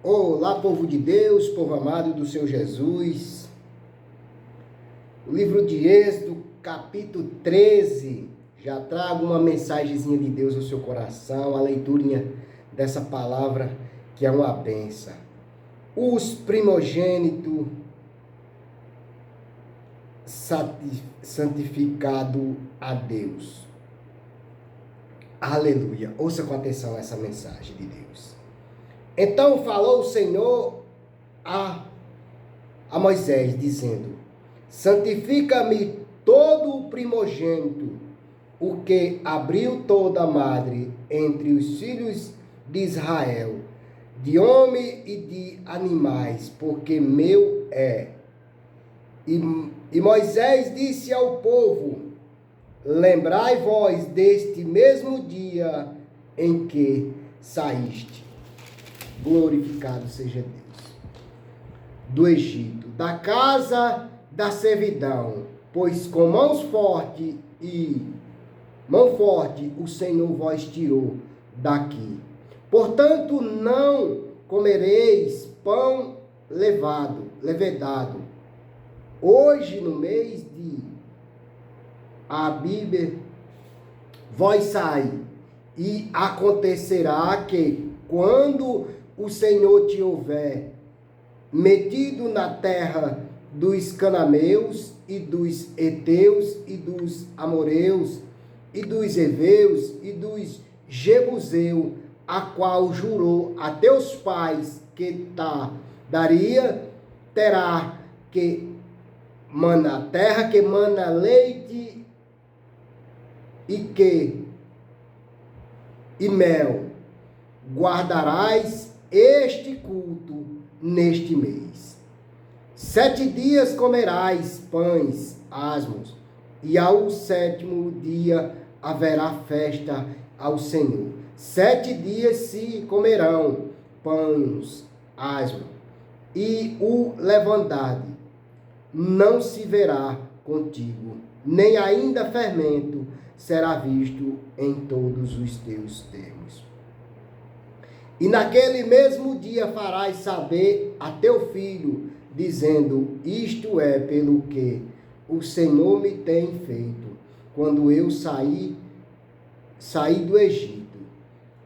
Olá, povo de Deus, povo amado do Senhor Jesus. O livro de Êxodo, capítulo 13, já trago uma mensagenzinha de Deus no seu coração, a leiturinha dessa palavra que é uma benção. Os primogênitos santificado a Deus. Aleluia. Ouça com atenção essa mensagem de Deus. Então falou o Senhor a Moisés, dizendo: santifica-me todo o primogênito, o que abriu toda a madre entre os filhos de Israel, de homem e de animais, porque meu é. E Moisés disse ao povo: lembrai vós deste mesmo dia em que saíste. Glorificado seja Deus. Do Egito, da casa da servidão, pois com mão forte o Senhor vos tirou daqui. Portanto, não comereis pão levedado. Hoje, no mês de Abíbe, vós saí, e acontecerá que, quando o Senhor te houver metido na terra dos cananeus, e dos heteus, e dos amoreus, e dos heveus, e dos jebuseus, a qual jurou a teus pais que daria, terá que terra que mana leite e mel, guardarás este culto neste mês. 7 dias comerás pães asmos, e ao 7º dia haverá festa ao Senhor. 7 dias se comerão pães asmos, e o levantade não se verá contigo, nem ainda fermento será visto em todos os teus termos. E naquele mesmo dia farás saber a teu filho, dizendo: isto é pelo que o Senhor me tem feito, quando eu saí do Egito.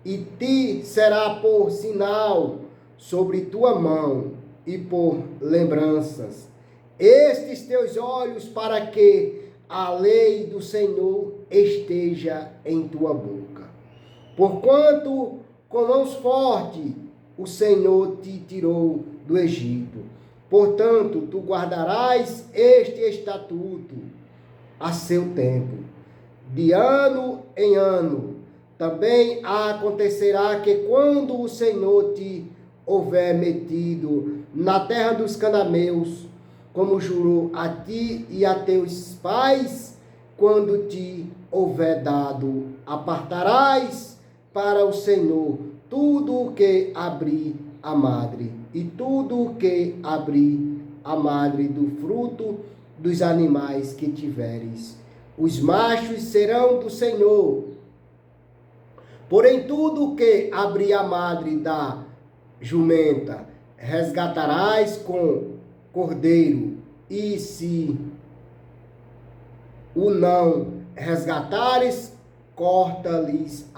E te será por sinal sobre tua mão, e por lembranças estes teus olhos, para que a lei do Senhor esteja em tua boca. Porquanto com mãos fortes o Senhor te tirou do Egito. Portanto, tu guardarás este estatuto a seu tempo, de ano em ano. Também acontecerá que, quando o Senhor te houver metido na terra dos cananeus, como jurou a ti e a teus pais, quando te houver dado, apartarás para o Senhor tudo o que abrir a madre, e tudo o que abrir a madre do fruto dos animais que tiveres. Os machos serão do Senhor. Porém, tudo o que abrir a madre da jumenta, resgatarás com cordeiro, e se o não resgatares, corta-lhes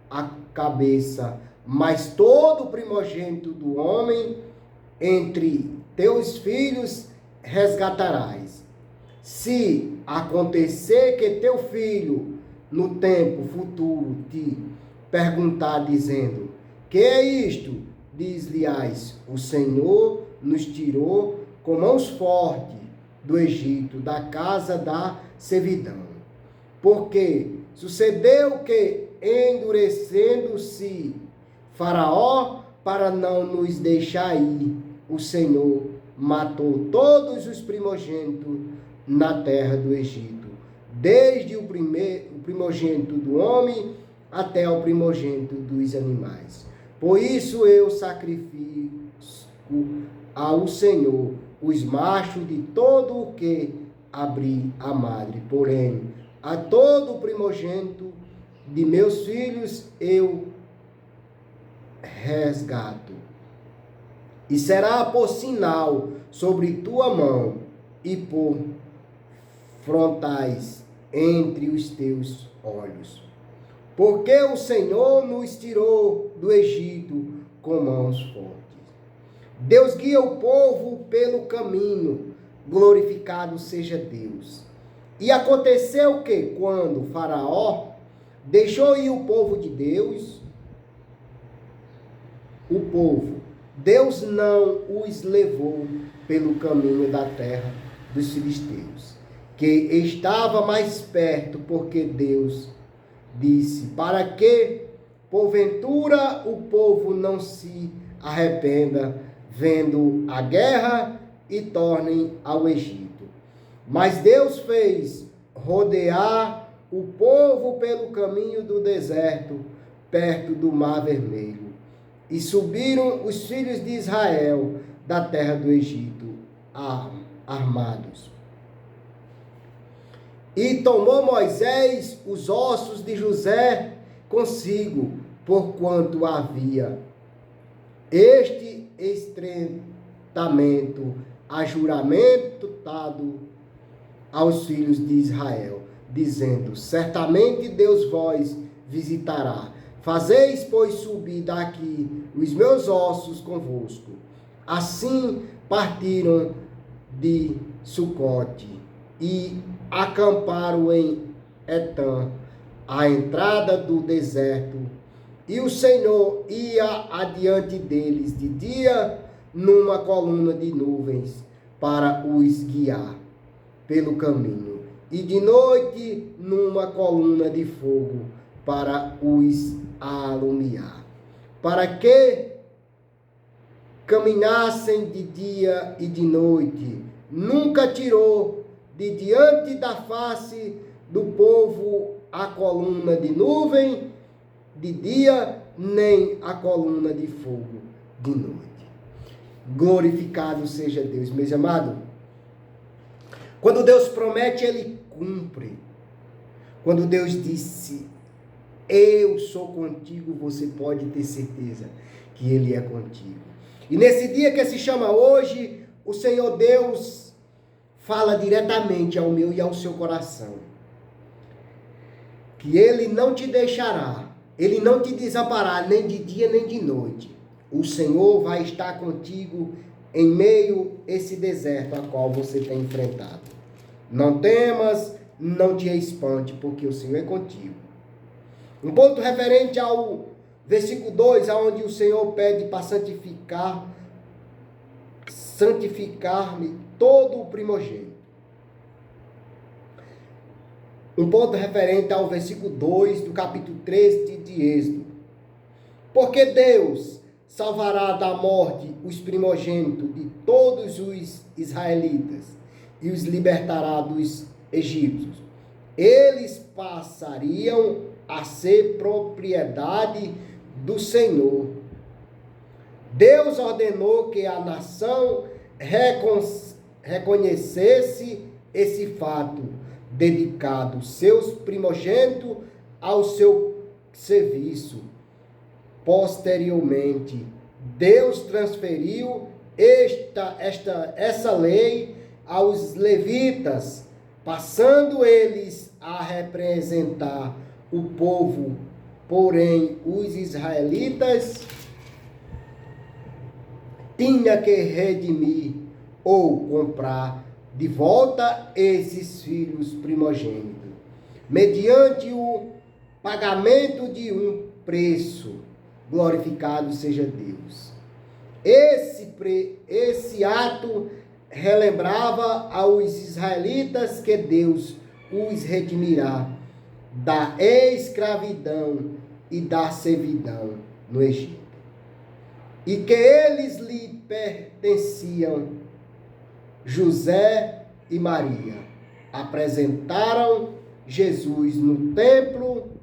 a cabeça. Mas todo primogênito do homem entre teus filhos resgatarás. Se acontecer que teu filho no tempo futuro te perguntar, dizendo: que é isto? Diz-lhe-ás: o Senhor nos tirou com mãos fortes do Egito, da casa da servidão. Porque sucedeu que, endurecendo-se Faraó para não nos deixar ir, o Senhor matou todos os primogênitos na terra do Egito, desde o primogênito do homem até o primogênito dos animais. Por isso eu sacrifico ao Senhor os machos de todo o que abrir a madre. Porém, a todo primogênito de meus filhos eu resgato. e será por sinal sobre tua mão e por frontais entre os teus olhos. Porque o Senhor nos tirou do Egito com mãos fortes. Deus guia o povo pelo caminho, glorificado seja Deus. E aconteceu que, quando Faraó deixou ir o povo de Deus, Deus não os levou pelo caminho da terra dos filisteus, que estava mais perto, porque Deus disse, para que, porventura, o povo não se arrependa, vendo a guerra, e tornem ao Egito. Mas Deus fez rodear o povo pelo caminho do deserto, perto do Mar Vermelho. E subiram os filhos de Israel da terra do Egito, armados. E tomou Moisés os ossos de José consigo, porquanto havia este estreitamento a juramento dado aos filhos de Israel, dizendo, certamente Deus vos visitará. Fazeis, pois, subir daqui os meus ossos convosco. Assim partiram de Sucote e acamparam em Etã, à entrada do deserto. E o Senhor ia adiante deles de dia numa coluna de nuvens para os guiar pelo caminho, e de noite numa coluna de fogo para os alumiar, para que caminhassem de dia e de noite. Nunca tirou de diante da face do povo a coluna de nuvem de dia, nem a coluna de fogo de noite. Glorificado seja Deus, meus amados. Quando Deus promete, Ele cumpre. Quando Deus disse, eu sou contigo, você pode ter certeza que Ele é contigo. E nesse dia que se chama hoje, o Senhor Deus fala diretamente ao meu e ao seu coração. Que Ele não te deixará, Ele não te desamparará, nem de dia nem de noite. O Senhor vai estar contigo em meio a esse deserto a qual você tem enfrentado. Não temas, não te espante, porque o Senhor é contigo. Um ponto referente ao versículo 2, onde o Senhor pede para santificar-me todo o primogênito. Um ponto referente ao versículo 2 do capítulo 3 de Êxodo. Porque Deus salvará da morte os primogênitos de todos os israelitas e os libertará dos egípcios. Eles passariam a ser propriedade do Senhor. Deus ordenou que a nação reconhecesse esse fato, dedicado seus primogênitos ao seu serviço. Posteriormente, Deus transferiu essa lei aos levitas, passando eles a representar o povo. Porém, os israelitas tinham que redimir ou comprar de volta esses filhos primogênitos, mediante o pagamento de um preço. Glorificado seja Deus. Esse ato relembrava aos israelitas que Deus os redimirá da escravidão e da servidão no Egito, e que eles lhe pertenciam. José e Maria apresentaram Jesus no templo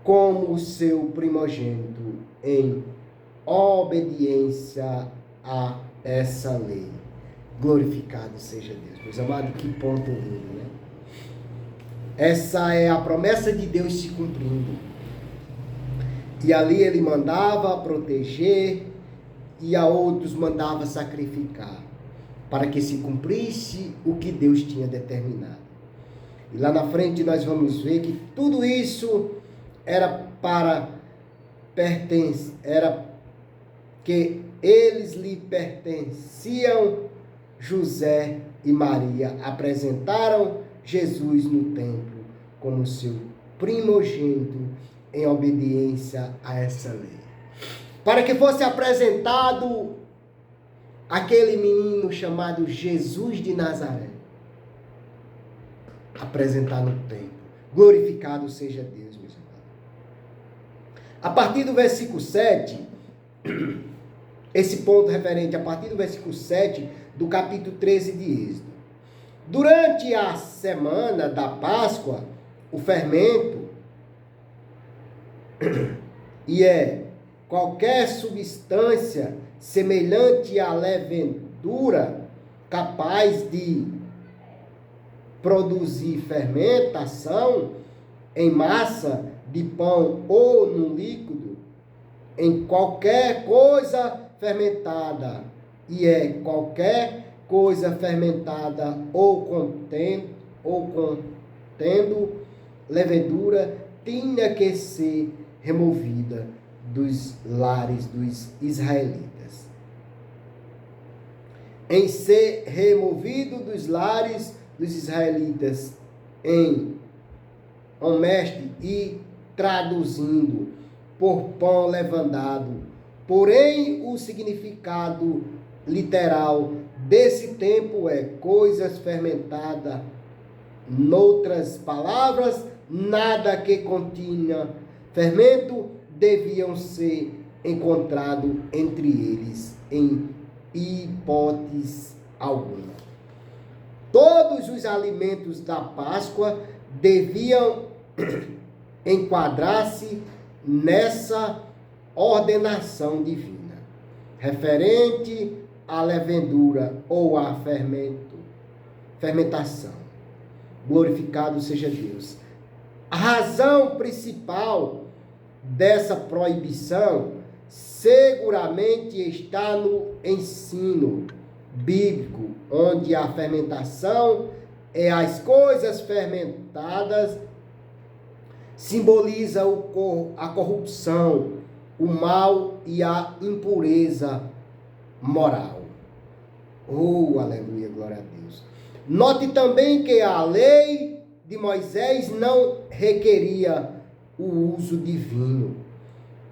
como seu primogênito em obediência a essa lei. Glorificado seja Deus. Meus amados, que ponto lindo, né? Essa é a promessa de Deus se cumprindo. E ali Ele mandava proteger e a outros mandava sacrificar, para que se cumprisse o que Deus tinha determinado. E lá na frente nós vamos ver que tudo isso era que eles lhe pertenciam. José e Maria apresentaram Jesus no templo como seu primogênito em obediência a essa lei. Para que fosse apresentado aquele menino chamado Jesus de Nazaré. Apresentar no templo. Glorificado seja Deus, meus amados. A partir do versículo 7, esse ponto referente a partir do versículo 7 do capítulo 13 de Êxodo. Durante a semana da Páscoa, o fermento, e qualquer substância semelhante à levedura capaz de produzir fermentação em massa de pão ou no líquido, em qualquer coisa fermentada, qualquer coisa fermentada ou contendo levedura, tinha que ser removida dos lares dos israelitas. Em ser removido dos lares dos israelitas em Omeste e traduzindo por pão levedado. Porém, o significado literal desse tempo é coisas fermentadas. Noutras palavras, nada que continha fermento deviam ser encontrado entre eles em hipótese alguma. Todos os alimentos da Páscoa deviam enquadrar-se nessa ordenação divina, referente à levedura ou à fermentação. Glorificado seja Deus. A razão principal dessa proibição seguramente está no ensino bíblico, onde a fermentação as coisas fermentadas simboliza a corrupção, o mal e a impureza moral. Oh, aleluia, glória a Deus. Note também que a lei de Moisés não requeria o uso de vinho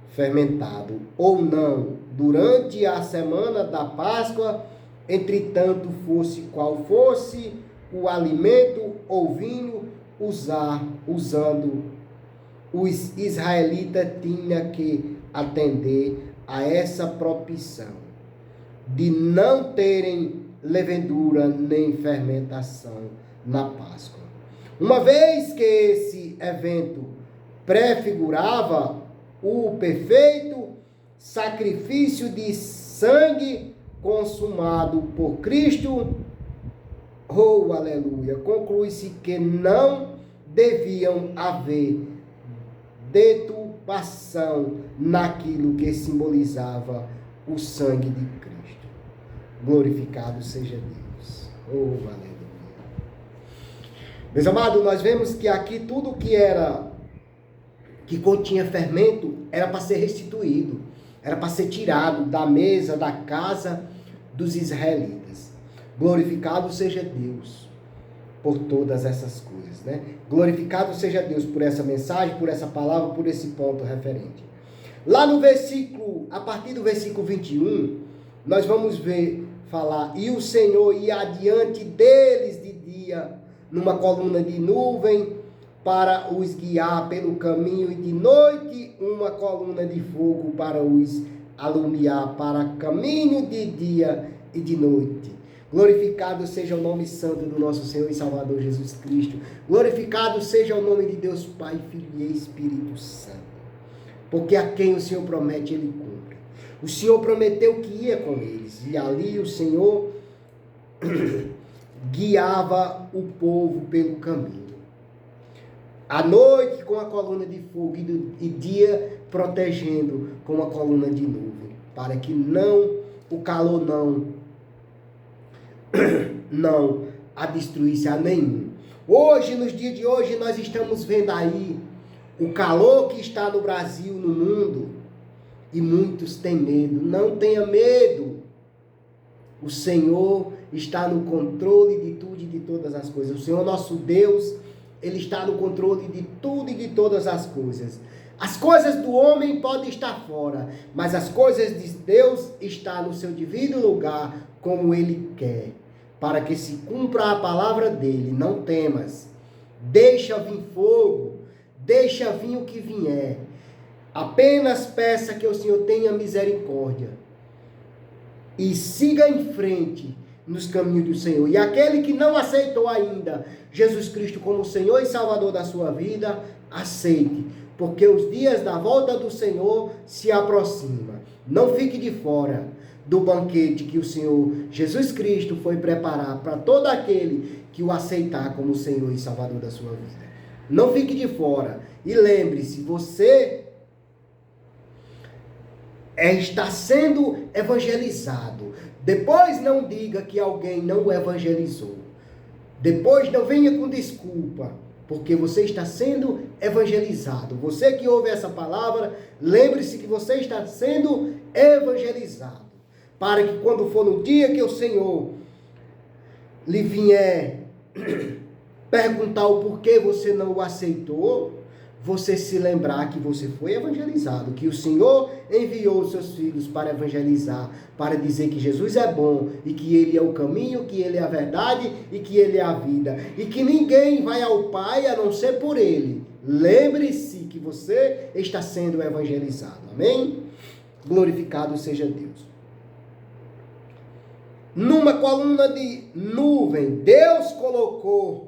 fermentado ou não durante a semana da Páscoa, entretanto fosse qual fosse o alimento ou vinho usando, os israelitas tinham que atender a essa proibição de não terem levedura nem fermentação na Páscoa. Uma vez que esse evento prefigurava o perfeito sacrifício de sangue consumado por Cristo, oh, aleluia, conclui-se que não deviam haver deturpação naquilo que simbolizava o sangue de Cristo. Glorificado seja Deus. Oh, aleluia. Meus amados, nós vemos que aqui tudo que continha fermento era para ser restituído, era para ser tirado da mesa, da casa dos israelitas. Glorificado seja Deus por todas essas coisas, né? Glorificado seja Deus por essa mensagem, por essa palavra, por esse ponto referente. Lá no versículo, a partir do versículo 21, nós vamos falar, e o Senhor ia adiante deles de dia, numa coluna de nuvem, para os guiar pelo caminho, e de noite uma coluna de fogo para os alumiar para caminho de dia e de noite. Glorificado seja o nome santo do nosso Senhor e Salvador Jesus Cristo. Glorificado seja o nome de Deus Pai, Filho e Espírito Santo. Porque a quem o Senhor promete, Ele cumpre. O Senhor prometeu que ia com eles. E ali o Senhor guiava o povo pelo caminho. À noite com a coluna de fogo e dia protegendo com a coluna de nuvem. para que o calor não a destruísse a nenhum. Hoje, nos dias de hoje, nós estamos vendo aí o calor que está no Brasil, no mundo, e muitos têm medo. Não tenha medo. O Senhor está no controle de tudo e de todas as coisas. O Senhor nosso Deus, Ele está no controle de tudo e de todas as coisas. As coisas do homem podem estar fora, mas as coisas de Deus estão no seu devido lugar, como Ele quer, para que se cumpra a palavra dEle. Não temas, deixa vir fogo, deixa vir o que vier. Apenas peça que o Senhor tenha misericórdia e siga em frente nos caminhos do Senhor. E aquele que não aceitou ainda Jesus Cristo como Senhor e Salvador da sua vida, aceite, porque os dias da volta do Senhor se aproximam. Não fique de fora do banquete que o Senhor Jesus Cristo foi preparar para todo aquele que o aceitar como Senhor e Salvador da sua vida. Não fique de fora. E lembre-se, você está sendo evangelizado. Depois não diga que alguém não o evangelizou. Depois não venha com desculpa, porque você está sendo evangelizado. Você que ouve essa palavra, lembre-se que você está sendo evangelizado. Para que quando for no dia que o Senhor lhe vier perguntar o porquê você não o aceitou, você se lembrar que você foi evangelizado, que o Senhor enviou os seus filhos para evangelizar, para dizer que Jesus é bom, e que Ele é o caminho, que Ele é a verdade, e que Ele é a vida, e que ninguém vai ao Pai a não ser por Ele. Lembre-se que você está sendo evangelizado. Amém? Glorificado seja Deus. Numa coluna de nuvem, Deus colocou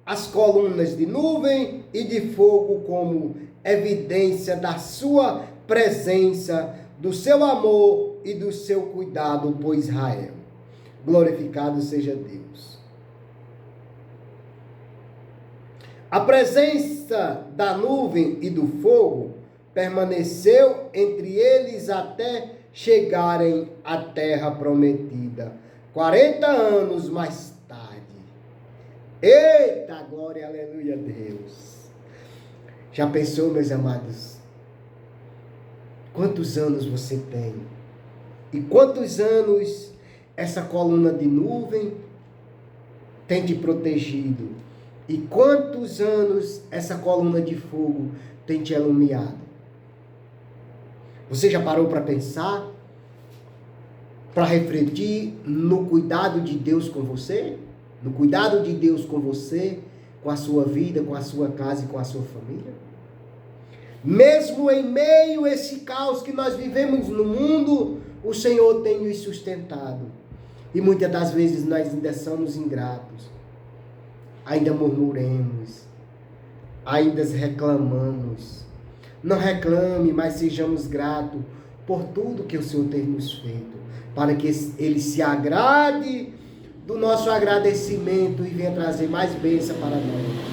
as colunas de nuvem e de fogo como evidência da sua presença, do seu amor e do seu cuidado por Israel. Glorificado seja Deus. A presença da nuvem e do fogo permaneceu entre eles até chegarem à terra prometida. 40 anos mais tarde. Eita, glória, aleluia, Deus. Já pensou, meus amados? Quantos anos você tem? E quantos anos essa coluna de nuvem tem te protegido? E quantos anos essa coluna de fogo tem te iluminado? Você já parou para pensar? Para refletir no cuidado de Deus com você? No cuidado de Deus com você, com a sua vida, com a sua casa e com a sua família? Mesmo em meio a esse caos que nós vivemos no mundo, o Senhor tem nos sustentado. E muitas das vezes nós ainda somos ingratos. Ainda murmuremos. Ainda reclamamos. Não reclame, mas sejamos gratos por tudo que o Senhor tem nos feito. Para que Ele se agrade do nosso agradecimento e venha trazer mais bênção para nós.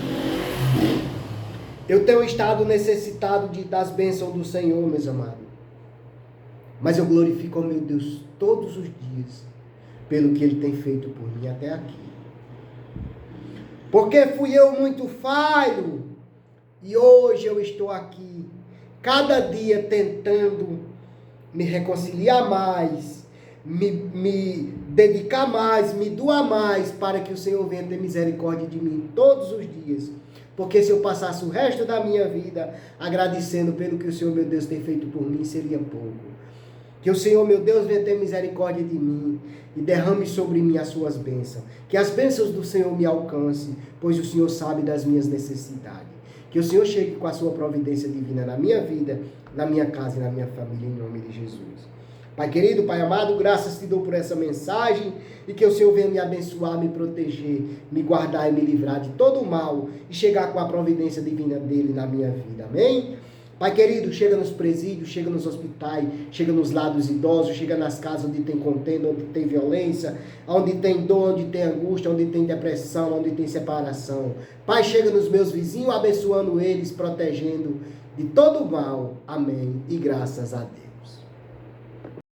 Eu tenho estado necessitado das bênçãos do Senhor, meus amados. Mas eu glorifico ao meu Deus todos os dias pelo que Ele tem feito por mim até aqui. Porque fui eu muito falho e hoje eu estou aqui, cada dia tentando me reconciliar mais, me dedicar mais, me doar mais, para que o Senhor venha ter misericórdia de mim todos os dias. Porque se eu passasse o resto da minha vida agradecendo pelo que o Senhor, meu Deus, tem feito por mim, seria pouco. Que o Senhor, meu Deus, venha ter misericórdia de mim e derrame sobre mim as suas bênçãos. Que as bênçãos do Senhor me alcancem, pois o Senhor sabe das minhas necessidades. Que o Senhor chegue com a sua providência divina na minha vida, na minha casa e na minha família, em nome de Jesus. Pai querido, Pai amado, graças te dou por essa mensagem e que o Senhor venha me abençoar, me proteger, me guardar e me livrar de todo o mal e chegar com a providência divina dele na minha vida. Amém? Pai querido, chega nos presídios, chega nos hospitais, chega nos lados idosos, chega nas casas onde tem contenda, onde tem violência, onde tem dor, onde tem angústia, onde tem depressão, onde tem separação. Pai, chega nos meus vizinhos, abençoando eles, protegendo de todo o mal. Amém. E graças a Deus.